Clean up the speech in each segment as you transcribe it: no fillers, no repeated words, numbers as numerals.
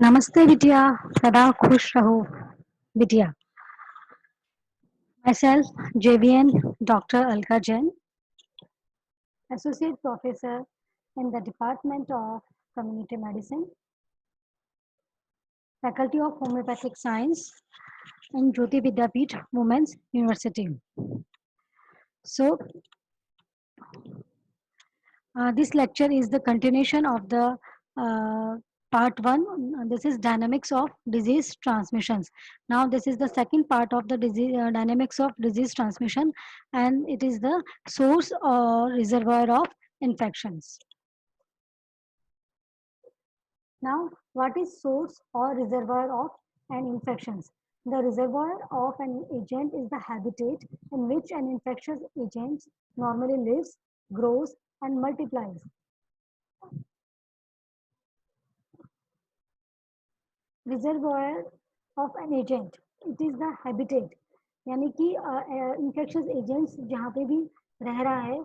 नमस्ते बिटिया, सदा खुश रहो बिटिया। Myself, JVN Dr. Alka Jain, Associate Professor in the Department of Community Medicine, Faculty of Homeopathic Science in Jyoti Vidyapeeth Women's University. So, this lecture is the continuation of the part one. This is dynamics of disease transmissions. Now, this is the second part of the disease, dynamics of disease transmission, and it is the source or reservoir of infections. Now, what is source or reservoir of an infections? The reservoir of an agent is the habitat in which an infectious agent normally lives, grows, and multiplies. Reservoir of an agent it is the habitat यानी कि infectious agents जहाँ पे भी रह रहा है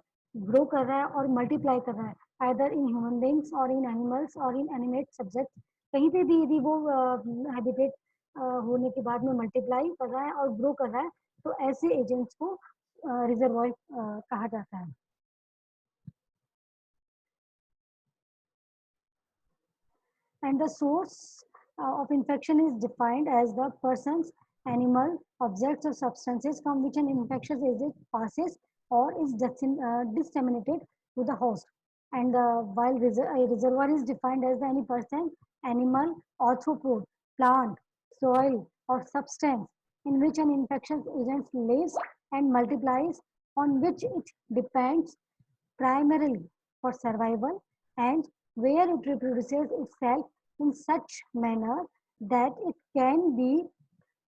grow कर रहा है और मल्टीप्लाई कर रहा है आइदर इन ह्यूमन बींग्स और इन एनिमल्स और इन एनिमेट सब्जेक्ट कहीं पे भी यदि वो हैबिटेट होने के बाद में मल्टीप्लाई कर रहा है और ग्रो कर रहा है तो ऐसे एजेंट्स को रिजर्वायर कहा जाता है and the source of infection is defined as the persons, animal, objects or substances from which an infectious agent passes or is disseminated to the host. And while a reservoir is defined as any person, animal, arthropod, plant, soil or substance in which an infectious agent lives and multiplies on which it depends primarily for survival and where it reproduces itself in such manner that it can be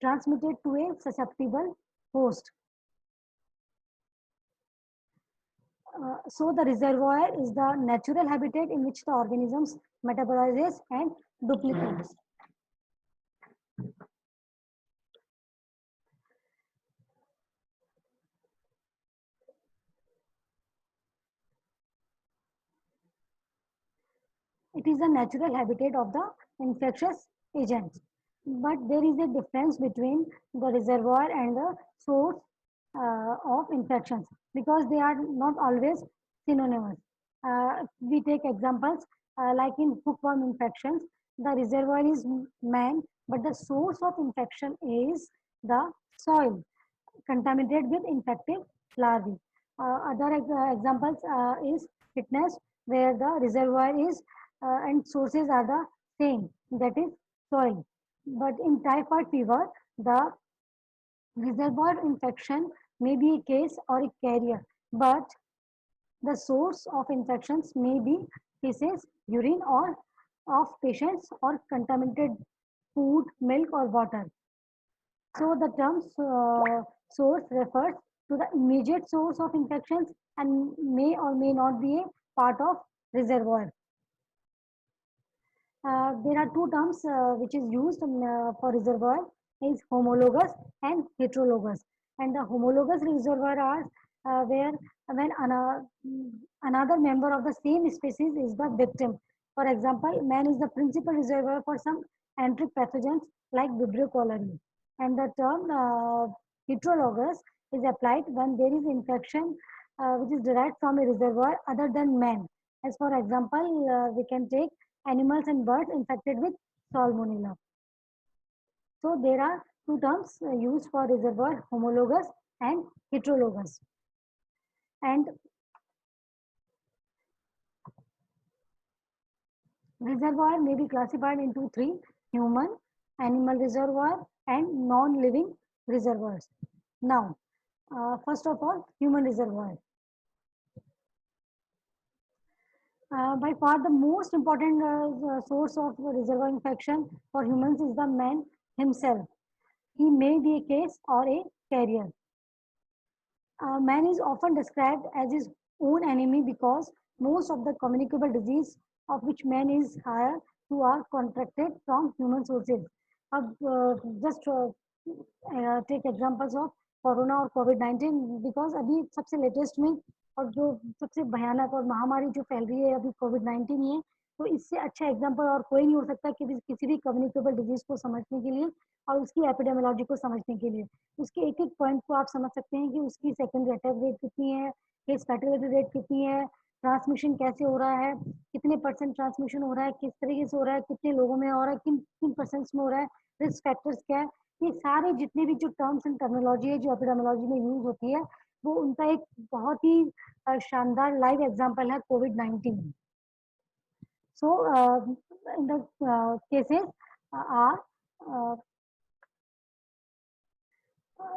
transmitted to a susceptible host. So the reservoir is the natural habitat in which the organisms metabolizes and duplicates. It is the natural habitat of the infectious agent. But there is a difference between the reservoir and the source of infections because they are not always synonymous. We take examples like in hookworm infections, the reservoir is man, but the source of infection is the soil contaminated with infective larvae. Other examples is fitness, where the reservoir is and sources are the same, that is soil. But in typhoid fever, the reservoir infection may be a case or a carrier, but the source of infections may be feces, urine, or of patients or contaminated food, milk, or water. So the term source refers to the immediate source of infections and may or may not be a part of reservoir. There are two terms which is used for reservoir is homologous and heterologous. And the homologous reservoir are where when another member of the same species is the victim. For example, man is the principal reservoir for some enteric pathogens like Vibrio cholerae. And the term heterologous is applied when there is infection which is derived from a reservoir other than man. As for example, we can take animals and birds infected with salmonella. So there are two terms used for reservoir, homologous and heterologous. And reservoir may be classified into three: human, animal reservoir, and non-living reservoirs. Now, first of all, human reservoir. By far, the most important source of reservoir infection for humans is the man himself. He may be a case or a carrier. Man is often described as his own enemy because most of the communicable disease of which man is higher to are contracted from human sources. Just take examples of corona और कोविड-19 because अभी सबसे latest में और जो सबसे भयानक और महामारी जो फैल रही है अभी कोविड-19 ही है तो इससे अच्छा एग्जाम्पल और कोई नहीं हो सकता कि किसी भी कम्युनिकेबल डिजीज को समझने के लिए और उसकी एपिडेमोलॉजी को समझने के लिए। उसके एक एक पॉइंट को आप समझ सकते हैं कि उसकी सेकेंडरी अटैक रेट कितनी है, केस फैटिलिटी रेट कितनी है, ट्रांसमिशन कैसे हो रहा है, कितने परसेंट ट्रांसमिशन हो रहा है, किस तरीके से हो रहा है, कितने लोगों में हो रहा है, किन किन परसेंट्स में हो रहा है, रिस्क फैक्टर्स क्या है। ये सारे जितने भी जो टर्म्स एंड टर्मिनोलॉजी है जो एपिडेमोलॉजी में यूज होती है, वो उनका एक बहुत ही शानदार लाइव एग्जांपल है कोविड-19। So, in the cases are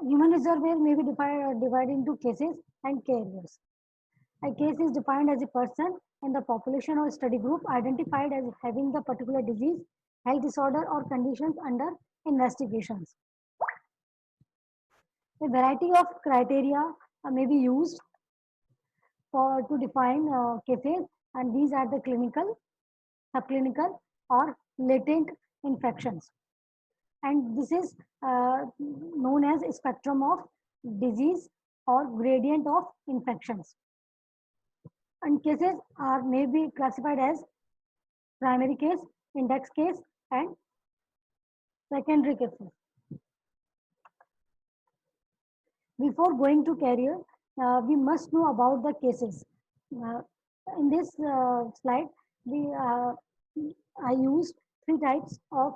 human reservoir may be divided into cases and carriers. A case is defined as a person in the population or study group identified as having the particular disease, health disorder, or conditions under investigations. A variety of criteria may be used to define cases, and these are the clinical, subclinical, or latent infections. And this is known as a spectrum of disease or gradient of infections. And cases are may be classified as primary case, index case, and secondary cases. Before going to carrier, we must know about the cases. Uh, in this slide, I used three types of,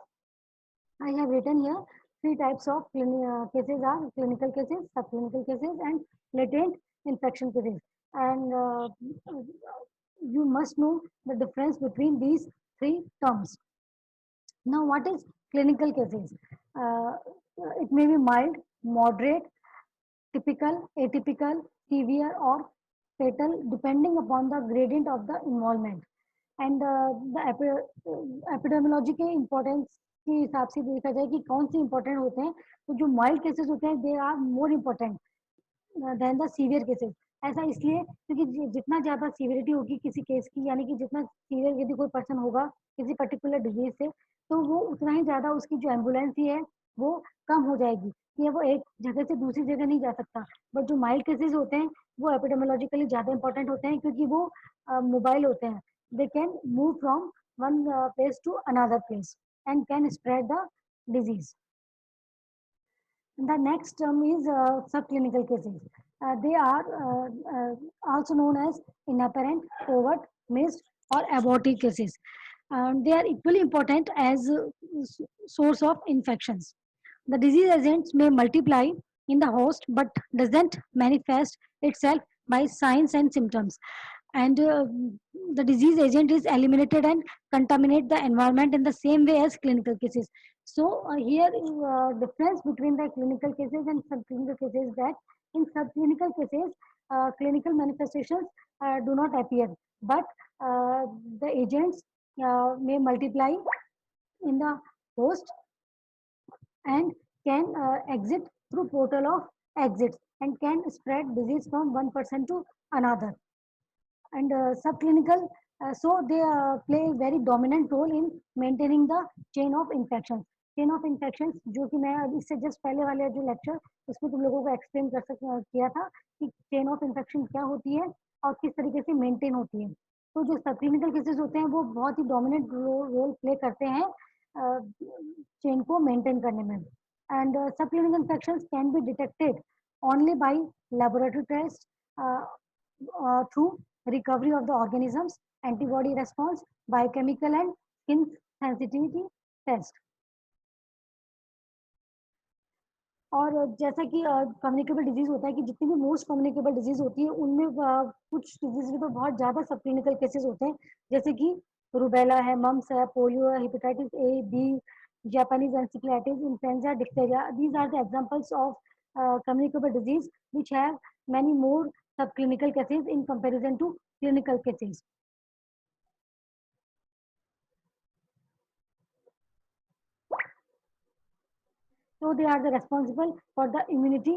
I have written here three types of cases are clinical cases, subclinical cases, and latent infection cases. And you must know the difference between these three terms. Now, what is clinical cases? Uh, it may be mild, moderate, typical, atypical, severe, or fatal, depending upon the gradient of the involvement. And epidemiology के importance के हिसाब से देखा जाए कि कौन से important होते हैं, तो जो माइल्ड केसेस होते हैं they are more important than the severe cases. ऐसा इसलिए क्योंकि जितना ज़्यादा सीवियरिटी होगी किसी केस की, यानी कि जितना सीवियर यदि कोई पर्सन होगा किसी पर्टिकुलर डिजीज से, तो वो उतना ही ज़्यादा उसकी जो एम्बुलेंस ही है वो कम हो जाएगी कि वो एक जगह से दूसरी जगह नहीं जा सकता। बट जो माइल्ड केसेस होते हैं वो एपिडेमियोलॉजिकली ज़्यादा इंपॉर्टेंट होते हैं क्योंकि वो मोबाइल होते हैं। They can move from one place to another place and can spread the disease. The next term is subclinical cases. They are also known as inapparent, covert, missed, or abortive cases. They are equally important as source of infections. The disease agents may multiply in the host but doesn't manifest itself by signs and symptoms. And the disease agent is eliminated and contaminate the environment in the same way as clinical cases. So here is difference between the clinical cases and subclinical cases, that in subclinical cases, clinical manifestations do not appear, but the agents may multiply in the host and can exit through portal of exits and can spread disease from one person to another. And subclinical, so they play a very dominant role in maintaining the chain of infections. Chain of infection जो कि मैं इससे just पहले वाले जो lecture उसमें तुम लोगों को एक्सप्लेन किया था कि चेन ऑफ इन्फेक्शन क्या होती है और किस तरीके से मेंटेन होती है। तो जो सब क्लिनिकल केसेस होते हैं वो बहुत ही डोमिनेंट रोल प्ले करते हैं चेन को मेंटेन करने में। And subclinical infection can be detected only by laboratory test through recovery of the organisms, antibody response, biochemical and skin sensitivity test. और जैसा कि कम्युनिकेबल डिजीज होता है कि जितनी भी मोस्ट कम्युनिकेबल डिजीज होती है उनमें कुछ डिजीज में तो बहुत ज़्यादा सब क्लिनिकल केसेस होते हैं, जैसे कि रूबेला है, मम्स है, पोलियो है, hepatitis A B, Japanese encephalitis, influenza, diphtheria. These are the examples of communicable disease which have many more subclinical cases in comparison to clinical cases. So they are the responsible for the immunity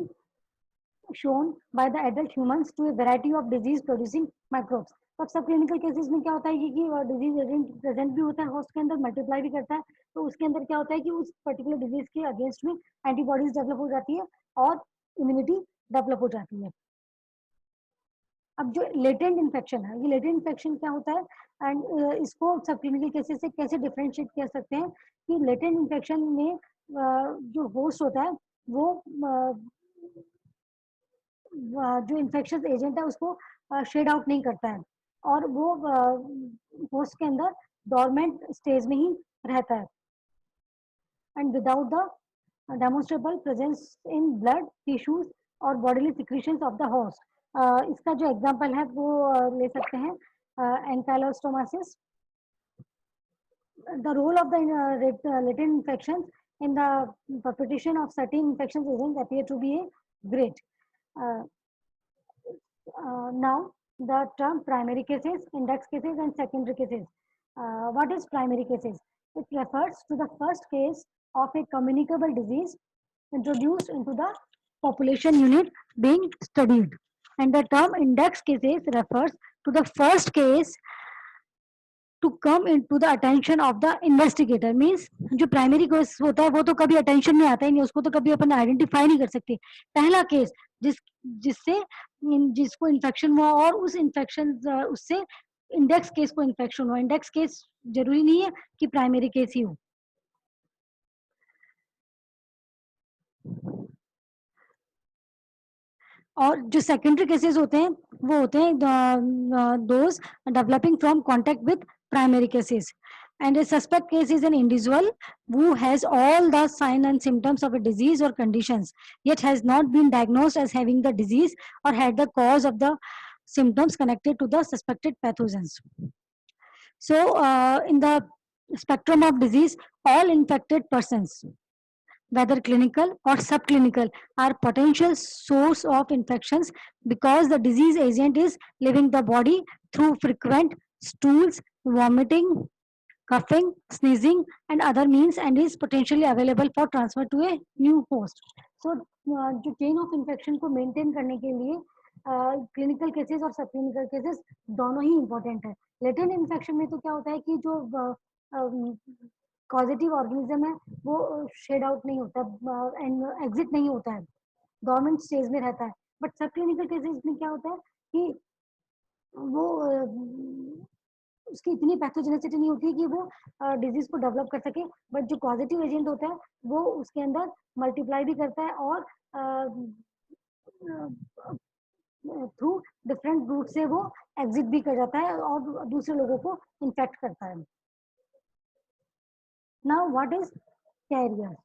shown by the adult humans to a variety of disease producing microbes. अब सब clinical cases में क्या होता है कि disease agent present भी होता है होस्ट के अंदर, मल्टीप्लाई भी करता है, तो उसके अंदर क्या होता है कि उस पर्टिकुलर डिजीज के अगेंस्ट में एंटीबॉडीज डेवलप हो जाती है और इम्यूनिटी डेवलप हो जाती है। अब जो लेटेंट इन्फेक्शन है, ये लेटेंट इन्फेक्शन क्या होता है, एंड इसको सब क्लिनिकल केसेस से कैसे डिफरेंशिएट कर सकते हैं कि लेटेंट इन्फेक्शन में जो होस्ट होता है वो जो इन्फेक्शन एजेंट है उसको शेड आउट नहीं करता है, और वो होस्ट के अंदर डोरमेंट स्टेज में ही रहता है, and without the demonstrable presence in blood tissues or bodily secretions of the host. इसका जो एग्जांपल है वो ले सकते हैं एंकाइलोस्टोमासिस. The role of the latent infections in the perpetration of certain infections agents appear to be great. Uh, Now, the term primary cases, index cases, and secondary cases. What is primary cases? It refers to the first case of a communicable disease introduced into the population unit being studied. And the term index cases refers to the first case to come into the attention of the investigator. Means जो primary case होता है वो तो कभी attention में आता ही नहीं, उसको तो कभी अपन identify नहीं कर सकते. पहला केस जिससे जिसको इन्फेक्शन हुआ और उस इन्फेक्शन उससे इंडेक्स केस को इन्फेक्शन हुआ. इंडेक्स केस जरूरी नहीं है कि प्राइमरी केस ही हो. और जो सेकेंडरी केसेस होते हैं वो होते हैं those developing from contact with primary cases. And a suspect case is an individual who has all the signs and symptoms of a disease or conditions, yet has not been diagnosed as having the disease or had the cause of the symptoms connected to the suspected pathogens. So, in the spectrum of disease, all infected persons, whether clinical or subclinical, are potential source of infections because the disease agent is leaving the body through frequent stools, vomiting, coughing, sneezing, and other means, and is potentially available for transfer to a new host. So, जो chain of infection को maintain करने के लिए clinical cases और सब clinical cases दोनों ही important है. Latent infection में तो क्या होता है कि जो पॉजिटिव ऑर्गेनिज्म है वो शेड आउट नहीं होता, एंड एग्जिट नहीं होता है, डोरमेंट स्टेज में रहता है. बट सब क्लिनिकल केसेस में क्या होता है कि वो उसकी इतनी पैथोजेनिसिटी नहीं होती कि वो डिजीज को डेवलप कर सके, बट जो पॉजिटिव एजेंट होता है वो उसके अंदर मल्टीप्लाई भी करता है और थ्रू डिफरेंट रूट से वो एग्जिट भी कर जाता है और दूसरे लोगों को इन्फेक्ट करता है. Now, what is carrier?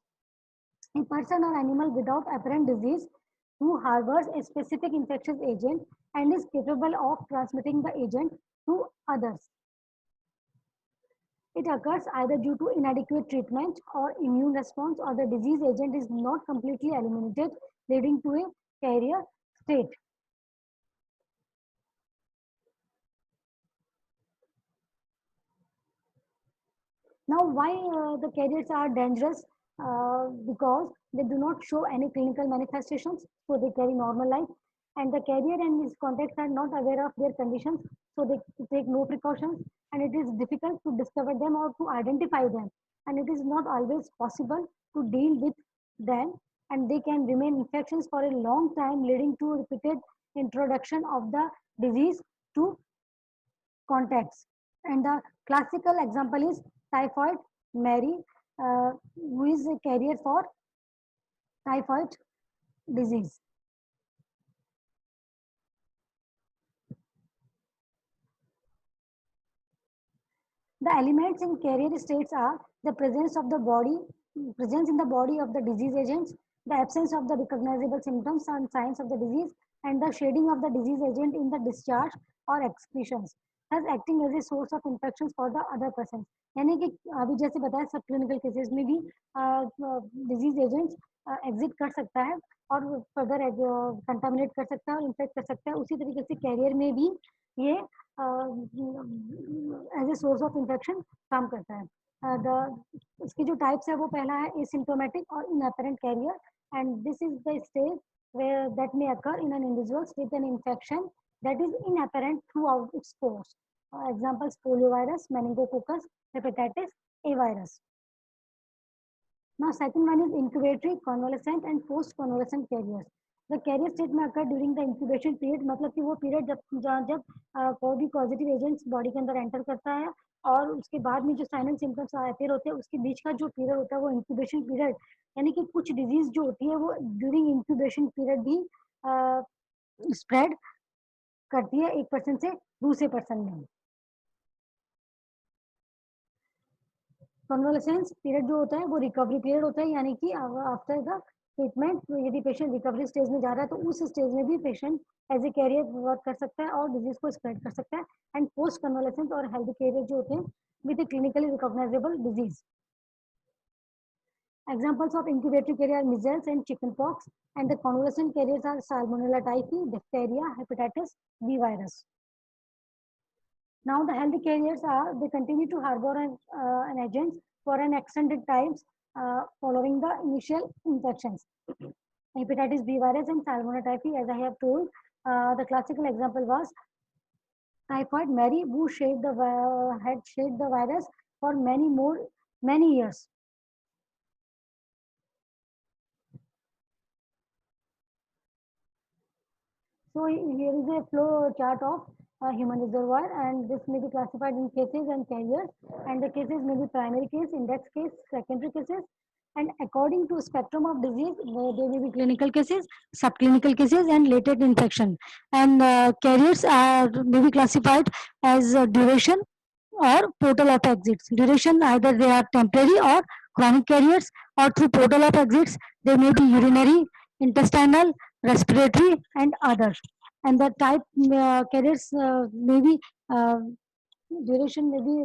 A person or animal without apparent disease who harbors a specific infectious agent and is capable of transmitting the agent to others. It occurs either due to inadequate treatment or immune response, or the disease agent is not completely eliminated, leading to a carrier state. Now, why the carriers are dangerous? Because they do not show any clinical manifestations, so they carry normal life. And the carrier and his contacts are not aware of their conditions, so they take no precautions. And it is difficult to discover them or to identify them. And it is not always possible to deal with them. And they can remain infections for a long time, leading to repeated introduction of the disease to contacts. And the classical example is typhoid Mary, who is a carrier for typhoid disease. The elements in carrier states are the presence in the body of the disease agents, the absence of the recognizable symptoms and signs of the disease, and the shading of the disease agent in the discharge or excretions, thus acting as a source of infections for the other person. यानी कि अभी जैसे बताया सब clinical cases में भी disease agents exit कर सकता है और फर्दर कंटामिनेट कर सकता है और इन्फेक्ट कर सकता है. उसी तरीके से कैरियर में भी ये as a source of infection काम करता है. इसकी जो टाइप्स है वो पहला है एसिम्प्टोमेटिक और inapparent carrier, and this is the stage where that may occur in an individual with an infection that is inapparent throughout its course. Examples: poliovirus, meningococcus, hepatitis A virus. Now, second one is incubatory, convalescent, and post-convalescent carriers. The carrier state में occur during the incubation period, मतलब कि वो period जब कोई भी positive agents body के अंदर enter करता है और उसके बाद में जो साइन एंड सिम्टम्स अपेयर होते हैं, उसके बीच का जो पीरियड होता है वो इंक्यूबेशन पीरियड, यानी कि कुछ डिजीज जो होती है वो ड्यूरिंग इंक्यूबेशन पीरियड भी स्प्रेड करती है एक पर्सन से दूसरे पर्सन में। कन्वालेसेंस पीरियड जो होता है वो रिकवरी पीरियड होता है, यानी कि आफ्टर द ट्रीटमेंट यदि पेशेंट रिकवरी स्टेज में जा रहा है तो उस स्टेज में भी patient as a carrier work कर सकता है और डिजीज को स्प्रेड कर सकता है। एंड पोस्ट कन्वालेसेंस और हेल्दी कैरियर जो होते हैं with A clinically recognisable disease. Examples of incubatory carrier are measles and chickenpox, and the convalescent carriers are Salmonella typhi, diphtheria, hepatitis B virus. Now the healthy carriers are, they continue to harbor an agent for an extended times following the initial infections. Hepatitis B virus and Salmonella typhi, as I have told, the classical example was typhoid Mary, who had shed the virus for many years. So here is a flow chart of human reservoir, and this may be classified in cases and carriers, and the cases may be primary case, index case, secondary cases, and according to spectrum of disease, there may be clinical cases, subclinical cases, and latent infection. And carriers are may be classified as duration or portal of exits. Duration, either they are temporary or chronic carriers, or through portal of exits, they may be urinary, intestinal, respiratory, and others. And the type carriers may be duration may be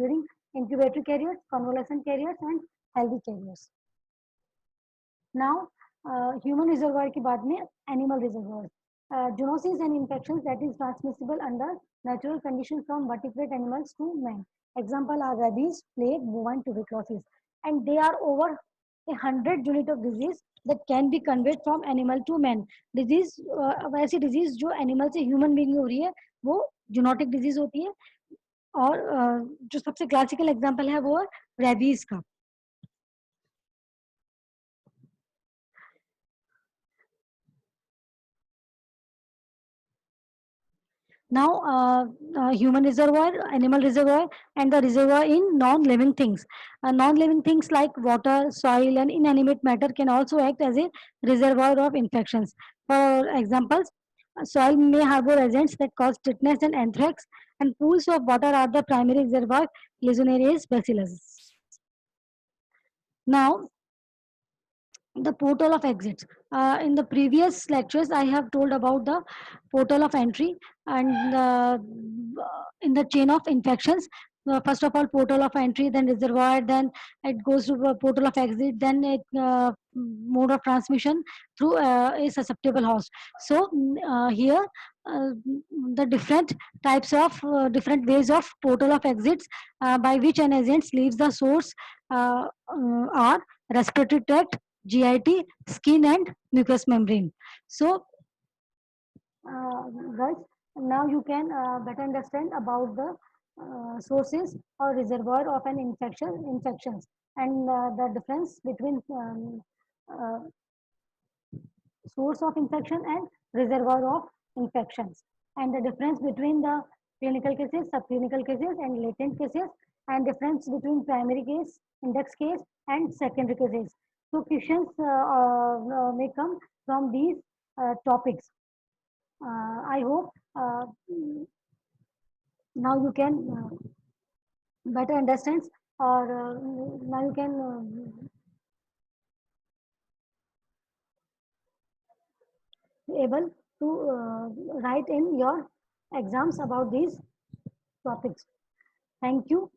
during incubatory carriers, convalescent carriers, and healthy carriers. Now, human reservoir के बाद में animal reservoir. Zoonosis and infections that is transmissible under natural conditions from vertebrate animals to man. Example are rabies, plague, bovine tuberculosis, and they are over 100 unit of disease that can be conveyed from animal to man. Disease वैसी disease जो animal से human being हो रही है वो zoonotic disease होती है, और जो सबसे क्लासिकल एग्जांपल है वो रेबीज का. Now, human reservoir, animal reservoir, and the reservoir in non-living things. Non-living things like water, soil, and inanimate matter can also act as a reservoir of infections. For examples, soil may harbor agents that cause tetanus and anthrax, and pools of water are the primary reservoir Legionnaires bacillus. Now, the portal of exits. In the previous lectures, I have told about the portal of entry and in the chain of infections. First of all, portal of entry, then reservoir, then it goes to the portal of exit, then it mode of transmission through a susceptible host. So here, uh, the different types of different ways of portal of exits by which an agent leaves the source are respiratory tract, GIT, skin, and mucous membrane. So, guys, now you can better understand about the sources or reservoir of an infections, and the difference between uh, source of infection and reservoir of infections, and the difference between the clinical cases, subclinical cases, and latent cases, and difference between primary case, index case, and secondary cases. So questions may come from these topics. I hope now you can better understand, or now you can able to write in your exams about these topics. Thank you.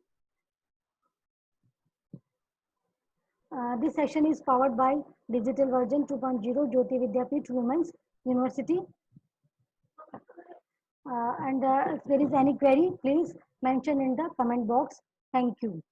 This session is powered by Digital Version 2.0 Jyoti Vidyapeeth Women's University. And if there is any query, please mention in the comment box. Thank you.